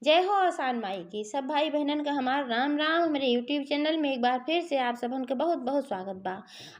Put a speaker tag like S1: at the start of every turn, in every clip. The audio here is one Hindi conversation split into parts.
S1: जय हो आसान माई की सब भाई बहनन का हमार राम राम। हमारे यूट्यूब चैनल में एक बार फिर से आप सबन के बहुत बहुत स्वागत बा।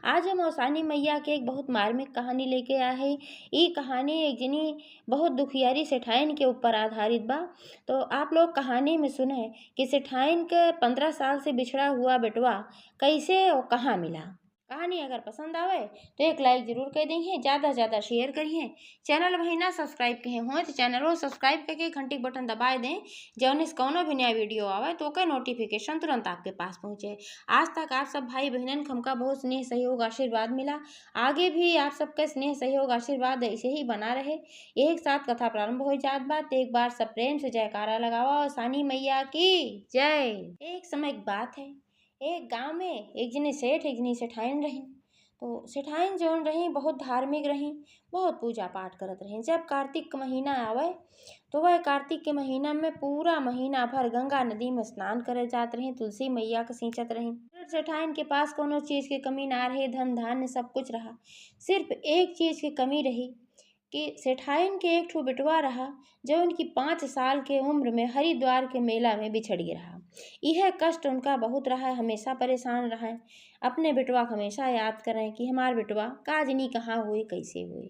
S1: आज हम औसानी मैया के एक बहुत मार्मिक कहानी लेके आए हैं। ये कहानी एक जनी बहुत दुखियारी सेठाइन के ऊपर आधारित बा। तो आप लोग कहानी में सुने कि सेठाइन के 15 साल से बिछड़ा हुआ बेटवा कैसे और कहाँ मिला। कहानी अगर पसंद आवे तो एक लाइक जरूर कर देंगे, ज़्यादा से ज़्यादा शेयर करिए। चैनल भाई ना सब्सक्राइब किए हो तो चैनल को सब्सक्राइब करके घंटी बटन दबाए दें, जौन इस कौनो भी नया वीडियो आवे तो का नोटिफिकेशन तुरंत आपके पास पहुँचे। आज तक आप सब भाई बहनन को हमका बहुत स्नेह सहयोग आशीर्वाद मिला। आगे भी आप सबका स्नेह सहयोग आशीर्वाद ऐसे ही बना रहे। एक साथ कथा प्रारंभ हो जात बात, एक बार सब प्रेम से जयकारा लगावा और सानी मैया की जय। एक समय की बात है, एक गांव में एक जने सेठ एक जनी सेठाइन रही। तो सेठाइन जौन रही बहुत धार्मिक रही, बहुत पूजा पाठ करत रही। जब कार्तिक का महीना आवे तो वह कार्तिक के महीना में पूरा महीना भर गंगा नदी में स्नान करे जात रही, तुलसी मैया के सींचत रही। सेठाइन के पास कोनो चीज की कमी ना रही, धन धान्य सब कुछ रहा। सिर्फ एक चीज की कमी रही कि सेठाइन के एक ठो बेटवा रहा जो उनकी 5 साल के उम्र में हरिद्वार के मेला में बिछड़ गया रहा। यह कष्ट उनका बहुत रहा, हमेशा परेशान रहा। अपने बेटवा को हमेशा याद करें कि हमार बेटवा काजनी कहाँ हुई कैसे हुई।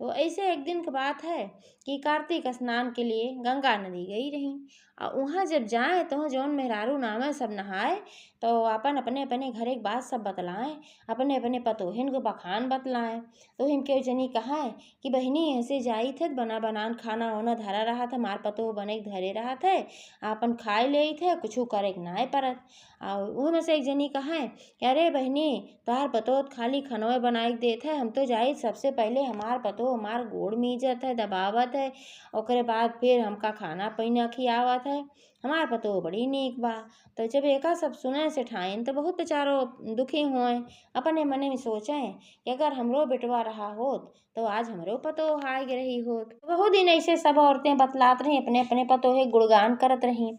S1: तो ऐसे एक दिन की बात है कि कार्तिक स्नान के लिए गंगा नदी गई रही। और वहाँ जब जाए तो जौन मेहरारू नाम है सब नहाए तो अपन अपने अपने घर एक बात सब बतलाएं, अपने अपने पतोहिन को बखान बतलाएं। तो हिमके जनी कहा है कि बहनी ऐसे जाई थे बना बनान खाना वाना धरा रहा था, मार पतो बने के धरे रहा थे, अपन खाए ले थे कुछ करे ना परत। और वो में से एक जनी कहा है कि अरे बहनी तोहार पतो खाली खनोए बनाए देते है, हम तो जाई सबसे पहले हमार पतो हमार गोड़ मीजत है दबावत है, ओकरे बाद फिर हमका खाना पीना खियावत है, हमार पतो बड़ी नीक बा। तो जब एका सब सुने सेठाइन तो बहुत बेचारो दुखी हुए, अपने मने में सोचे कि अगर हमरो बेटवा रहा होत तो आज हमरो पतो हाय रही होत। बहुत दिन ऐसे सब औरतें बतलात रही, अपने अपने पतो है गुणगान करत रही।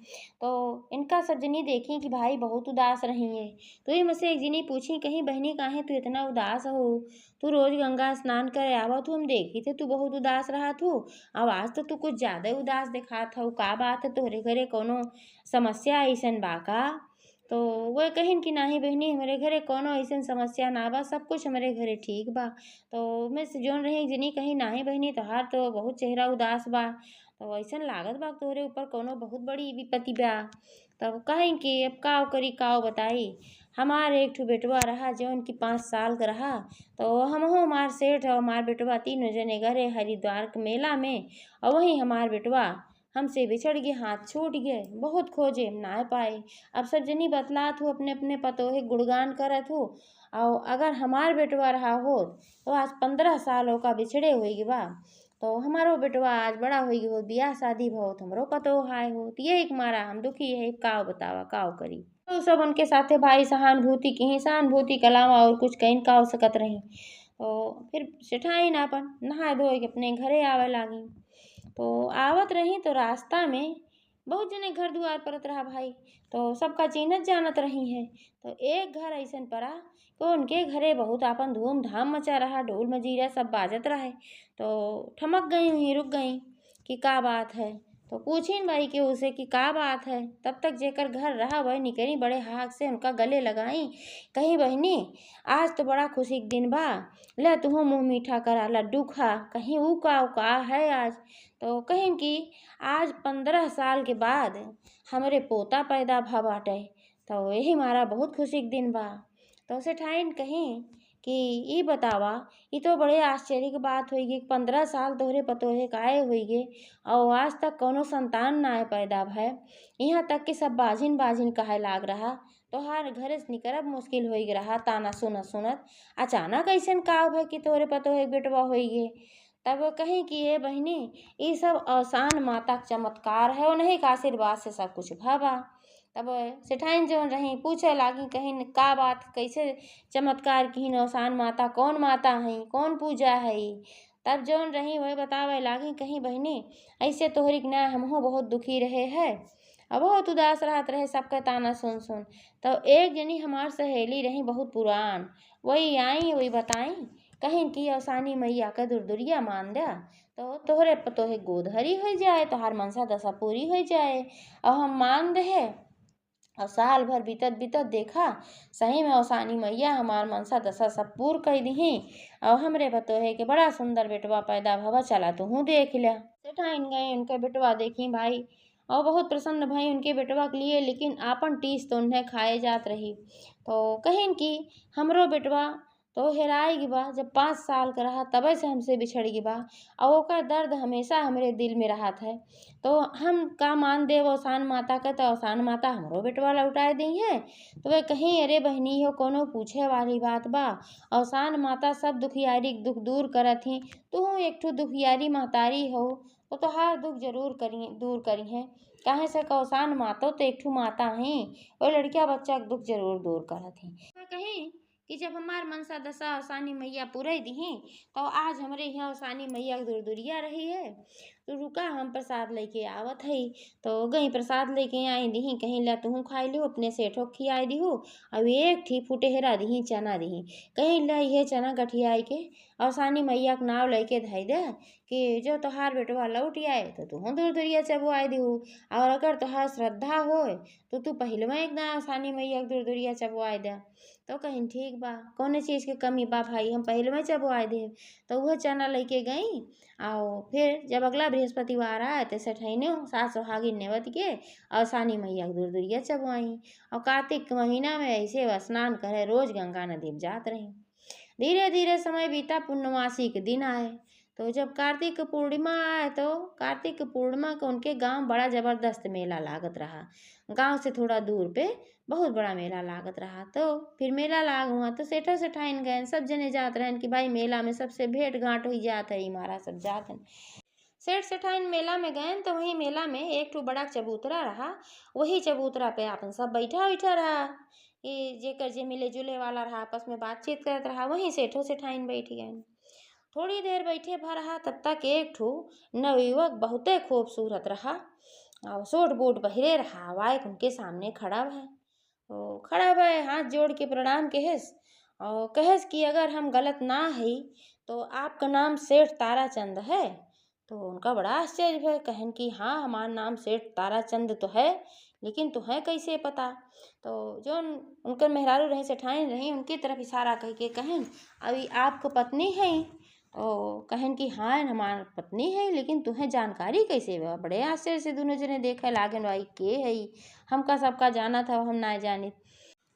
S1: तो इनका सब जनी देखी कि भाई बहुत उदास रही है। तो ये मुझसे एक जनी पूछी, कहीं बहनी काहे तू इतना उदास हो, तू रोज गंगा स्नान करे आवत तू, हम देखी थे तू बहुत उदास रहा तू, अब आज तो तू कुछ ज्यादा उदास दिखात हो, का बात है तोहरे घरे कोनो समस्या ऐसन बा का। तो वह कहिन कि नाही बहनी हमारे घरे कोनो ऐसन समस्या ना बा, सब कुछ हमारे घरे ठीक बा। तो मैं से जोन रही जनी कहीं नाही बहनी तोहार तो बहुत चेहरा उदास बा, तो ऐसन लागत बा तोहरे ऊपर कोनो बहुत बड़ी विपत्ति बा। तब कहें कि अब काव करी काव बताई, हमार एक ठो बेटवा रहा जो उनकी 5 साल का रहा। तो हमहू हमार सेठ और हमार बेटवा तीनों जने गए हरिद्वार के मेला में, और वहीं हमार बेटवा हमसे बिछड़ गए, हाथ छूट गए, बहुत खोजे ना पाए। अब सब जनी बतलात हूँ, अपने अपने पतोहे गुणगान करत हूँ। और अगर हमार बेटवा रहा हो तो आज 15 सालों का बिछड़े हुई बा, तो हमारो बेटवा आज बड़ा हुई हो, बियाह शादी बहुत हमरो पतो हाय हो, तो यही मारा हम दुखी है, काव बतावा काव करी। तो सब उनके साथे भाई सहानुभूति की, सहानुभूति के अलावा और कुछ कहीं का हो सकत रही। तो फिर सेठाइन अपन नहा धोए के अपने घरे आवे लागी। तो आवत रही तो रास्ता में बहुत जने घर दुआर परत रहा भाई, तो सबका चीनत जानत रही है। तो एक घर ऐसन पड़ा तो उनके घरे बहुत आपन धूमधाम मचा रहा, ढोल मजीरा सब बाजत रहे। तो ठमक गई वहीं रुक गई कि का बात है। तो पूछीन भाई के उसे कि का बात है। तब तक जेकर घर रहा वह निकली बड़े हाथ से उनका गले लगाई, कहीं बहनी आज तो बड़ा खुशी के दिन बा, ले तुहू मुँह मीठा करा लड्डू खा, कहीं ऊ का है आज। तो कहीं कि आज 15 साल के बाद हमरे पोता पैदा भा बाटे, तो यही मारा बहुत खुशी के दिन बा। तो सेठाइन कहीं कि ई बतावा, ई तो बड़े आश्चर्य की बात हुई कि 15 साल तोहरे पतोहे काहे हुई गे और आज तक कोनो संतान ना पैदा भय, यहाँ तक कि सब बाजिन बाजिन कहे लाग रहा, तोहार घरे से निकलब मुश्किल हो रहा ताना सुनत सुनत, अचानक ऐसन का भय कि तोहरे पतोहे बेटवा हो गे। तब वो कहीं कि ये बहनी ये सब आसान माता का चमत्कार है, उन्हीं का आशीर्वाद से सब कुछ भवा। तब सेठाइन जौन रही पूछे लागी कहीं का बात कैसे चमत्कार की आसान माता कौन माता है कौन पूजा है। तब जौन रही वह बतावे लागी, कहीं बहनी ऐसे तोहरी ना हमहू बहुत दुखी रहे है और बहुत उदास रहत रहे सबका ताना सुन सुन। तो एक जनी हमार सहेली रही बहुत पुरान, वही आई वही बताई, कहीं की आसानी मैया का दुरदुरिया मान दिया। तो तोहरे पतोहे गोदहरी हो जाए, तोहार मनसा दशा पूरी हो जाए। और हम मान दे। और साल भर बीतत बीतत देखा सही में ओसानी मैया हमार मनसा दशा सब पूर कर दही। और हमरे बतोहे के बड़ा सुंदर बेटवा पैदा भवा, चला तू देख लिया। सेठाइन गए उनके बेटवा देखी भाई, और बहुत प्रसन्न भाई उनके बेटवा के लिए, लेकिन आपन टीस तो उन्हें खाए जात रही। तो कहिन कि हमरो बेटवा तो हेराई गिबा, जब 5 साल का रहा तबे से हमसे बिछड़ गिबा, और ओकर दर्द हमेशा हमरे दिल में रहत है। तो हम का मान देव औसान माता का, तो औसान माता हमरो बेटवा लौटाए दी है। तो वे कहीं अरे बहनी हो कोनो पूछे वाली बात बा। औसान माता सब दुखियारी दुख दूर करत ही, तू एक ठो दुखियारी महतारी हो तो तोहार दुख जरूर करी दूर करी है। काहे से कौसान मातो तो एक ठो माता है, वो लड़किया बच्चा के दुख जरूर दूर करत है। कहीं कि जब हमार मनसा दशा औसानी मैया पूरे दी, तो आज हमरे यहाँ औसानी मैया के दूर दूरिया रही है। तो रुका हम प्रसाद लेके आवत है। तो गई प्रसाद लेके आई दी, कहीं ला तू खाई लियो, अपने सेठो खियाई दी हो। अब एक ठी फुटेहरा दी चना दी, कहीं ला ये चना गठियाई के औसानी मैया के नाव लेके धई दे कि जो तोहार बेटवा लौट आए तो तू दूर दूरिया चबुआई दीहू। और अगर तोहार श्रद्धा होए तो तू पहले में एकदम औसानी मैया के दूर दूरिया चबुआई दे। तो कहीं ठीक बा, कौन चीज़ के कमी बा भाई, हम पहले में चबुआई दे। तो वह चना लेके गई। और फिर जब अगला बृहस्पतिवार आए तो सेठैने सास सुहागिन नेवत के और सानी मैया के दूर दूरिया चबुआई। और कार्तिक के महीना में ऐसे स्नान करे रोज गंगा नदी में जात रही। धीरे धीरे समय बीता, पूर्णमासी के दिन आए। तो जब कार्तिक पूर्णिमा आए तो कार्तिक पूर्णिमा को उनके गांव बड़ा जबरदस्त मेला लागत रहा। गांव से थोड़ा दूर पे बहुत बड़ा मेला लागत रहा। तो फिर मेला लाग हुआ तो सेठा सेठाइन गए, सब जने जात रहन कि भाई मेला में सबसे भेंट घाट हो जात है, हमारा सब जात है। सेठ सेठाइन मेला में गए तो वही मेला में एक ठो बड़ा चबूतरा रहा। वही चबूतरा पे अपन सब बैठा बैठा रहा, कि जेकर जे मिले जुले वाला रहा आपस में बातचीत करत रहा। वहीं सेठो सेठाइन बैठ गए। थोड़ी देर बैठे भा रहा तब तक एक ठो नवयुवक बहुते खूबसूरत रहा और सूट बूट पहिरे रहा, वाइक उनके सामने खड़ा है। तो खड़ा भय हाथ जोड़ के प्रणाम कहेस, और कहेस कि अगर हम गलत ना है तो आपका नाम सेठ ताराचंद है। तो उनका बड़ा आश्चर्य है, कहन कि हाँ हमारा नाम सेठ ताराचंद तो है, लेकिन तुम्हें कैसे पता। तो जो उनकर मेहरारू रहे सेठाइन रही उनकी तरफ इशारा कह के कहन अभी आपको पत्नी है। तो कहन कि हाँ हमार पत्नी है, लेकिन तुम्हें जानकारी कैसे बा। बड़े आश्चर्य से दोनों जने देखे लागन भाई के है, हमका सबका जाना था हम ना जाने।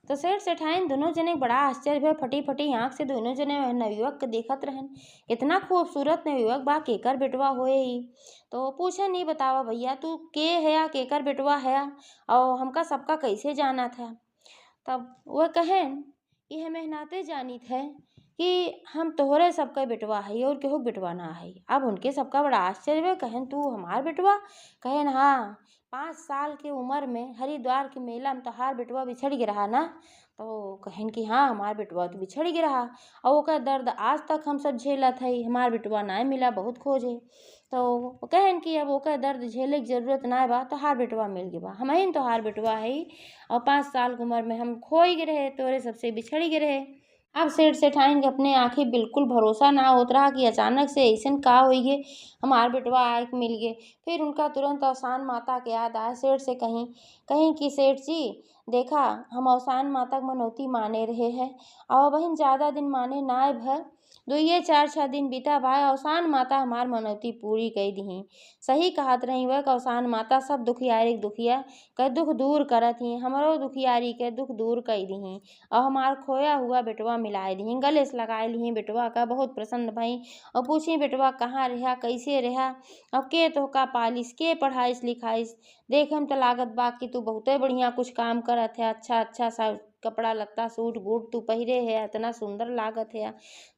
S1: तो सेठ सेठाइन दोनों जने बड़ा आश्चर्य भय, फटी फटी आँख से दोनों जने नवयुवक के देखत रहन। इतना खूबसूरत नवयुवक बा, केकर बेटवा होए ही। तो पूछे नहीं बतावा भैया तू के है या केकर बेटवा है, और हमका सबका कैसे जाना था। तब वह कहें कि हमें नाते जानी थे कि हम तोहरे सबका बेटवा है और केहू बेटवा ना है। अब उनके सबका बड़ा आश्चर्य हुआ, कहन तू हमार बेटवा। कहन हाँ 5 साल के उम्र में हरिद्वार के मेला में तोहार बेटवा बिछड़ गया रहा ना। तो कहन कि हाँ हमार बेटवा तो बिछड़ गया रहा, और ओकर दर्द आज तक हम सब झेलत है, हमार बेटवा ना मिला बहुत खोजे। तो कहन कि अब ओकर दर्द झेले की जरूरत ना बा, तोहार बेटवा मिल गया बा, हम तोहार बेटवा है। और 5 साल की उम्र में हम खोई गए रहे, तोरे सबसे बिछड़ गए रहे। अब सेठ सेठाइन के अपने आंखें बिल्कुल भरोसा ना होत रहा कि अचानक से ऐसन का हो गए, हमार बेटवा आए के मिल गए। फिर उनका तुरंत औसान माता के याद आया। सेठ से कहीं कहीं कि सेठ जी देखा हम औसान माता के मनौती माने रहे हैं, और बहन ज़्यादा दिन माने ना भय, 2 4 6 दिन बीता भाई औसान माता हमार मनौती पूरी कर दी। सही कहत रही वह औसान माता सब दुखियारी के दुखिया के दुख दूर करत ही, हमरो दुखियारी के दुख दूर कर दी, और हमार खोया हुआ बेटवा मिलाए दी, गले से लगाए ली बेटवा का। बहुत प्रसन्न भई और पूछी बेटवा कहाँ रहा कैसे रहा, और के तो का पालिस के पढ़ाइस लिखाइस। देखे में तो लागत बा कि तू बहुते बढ़िया कुछ काम करत है, अच्छा अच्छा सा कपड़ा लत्ता सूट बूट तू पहिरे है, इतना सुंदर लागत है।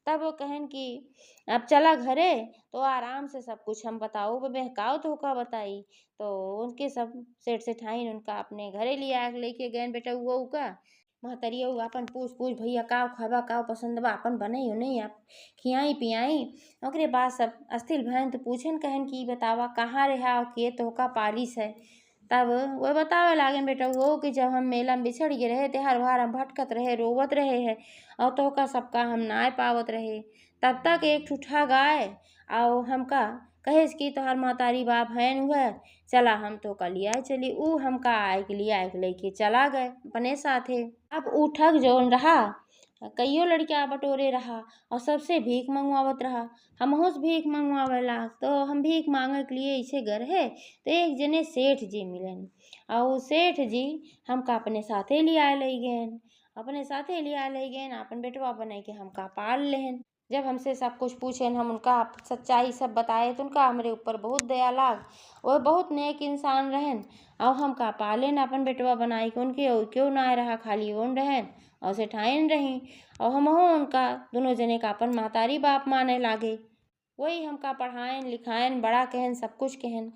S1: तब वो कहन कि अब चला घरे तो आराम से सब कुछ हम बताओ बहकाओ तो का बताई। तो उनके सब सेठ सेठाइन उनका अपने घरे लिया लेके गए बेटा हुआ का महतरिया अपन पूछ पूछ भैया का खाबा का पसंद बा अपन बनई नहीं आप खियाई पियाई। ओकरे बाद सब अस्थिर भयन तो पूछन कहन कि बतावा कहाँ रहा के तो का पालिस है। तब वो बतावे लागन बेटा वो कि जब हम मेला में बिछड़ गए रहे त्योहार वहार हम भटकत रहे रोवत रहे है, और तो का सबका हम ना पावत रहे। तब तक एक ठूठा गाय आओ हमका कहेस कि तोहार महतारी बाप हैन हुआ, चला हम तो का लिया चली। ऊ हमका आए के लिए आए के लेके चला गए अपने साथे। अब ऊ ठग जौन रहा कईयो लड़किया बटोरे रहा और सबसे भीख मंगवावत रहा। हमहू से भीख मंगवावेला तो हम भीख मांगे के लिए ऐसे गए है तो एक जने सेठ जी मिलन और ऊ सेठ जी हमका अपने साथे लिया ले गए। अपने साथे लिया ले गए अपन बेटवा बने के हमका पाल लेहन। जब हमसे सब कुछ पूछेन हम उनका सच्चाई सब बताए तो उनका हमरे ऊपर बहुत दया लाग। वो बहुत नेक इंसान रहन और हमका पालेन अपन बेटवा बनाई के उनके और क्यों ना रहा खाली ओन रहन और से ठाइन रही और हमहू उनका दोनों जने का अपन महतारी बाप माने लागे। वही हमका पढ़ाएन लिखाएन बड़ा कहन सब कुछ कहन।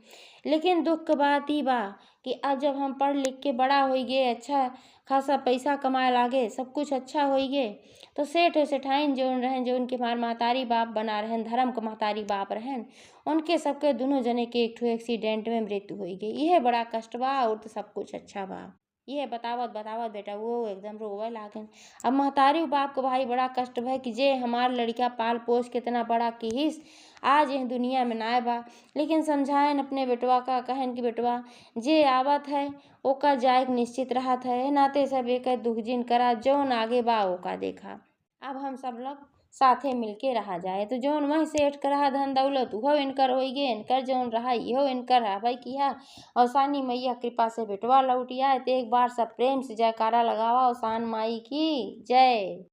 S1: लेकिन दुख की बात ई बा कि अब जब हम पढ़ लिख के बड़ा हो गए अच्छा खासा पैसा कमाए लागे सब कुछ अच्छा हो गए तो सेठ सेठाइन जौन रहन जो उनके हमार महतारी बाप बना रहन धर्म के महतारी बाप रहन उनके सबके दोनों जने के एक ठो एक्सीडेंट में मृत्यु हो गई। यह बड़ा कष्ट बा और तो सब कुछ अच्छा बा। ये बतावत बतावत बेटा वो एकदम रोवे लागन। अब महतारी बाप को भाई बड़ा कष्ट भय कि जे हमार लड़का पाल पोस के इतना बड़ा किहिस आज यह दुनिया में नाय बा। लेकिन समझाएन अपने बेटवा का कहन कि बेटवा जे आवत है ओका जाए निश्चित रहत है नाते सब एक दुख जिन करा जौन आगे बा ओका देखा। अब हम सब लोग साथे मिलके रहा जाए तो जौन वही सेठ का रहा धन दौलत उहो इनकर हो गए इनकर जौन रहा इहो इनकर है भाई किया। और सानी मैया कृपा से बेटवा लौटिया तो एक बार सब प्रेम से जयकारा लगावा और सान माई की जय।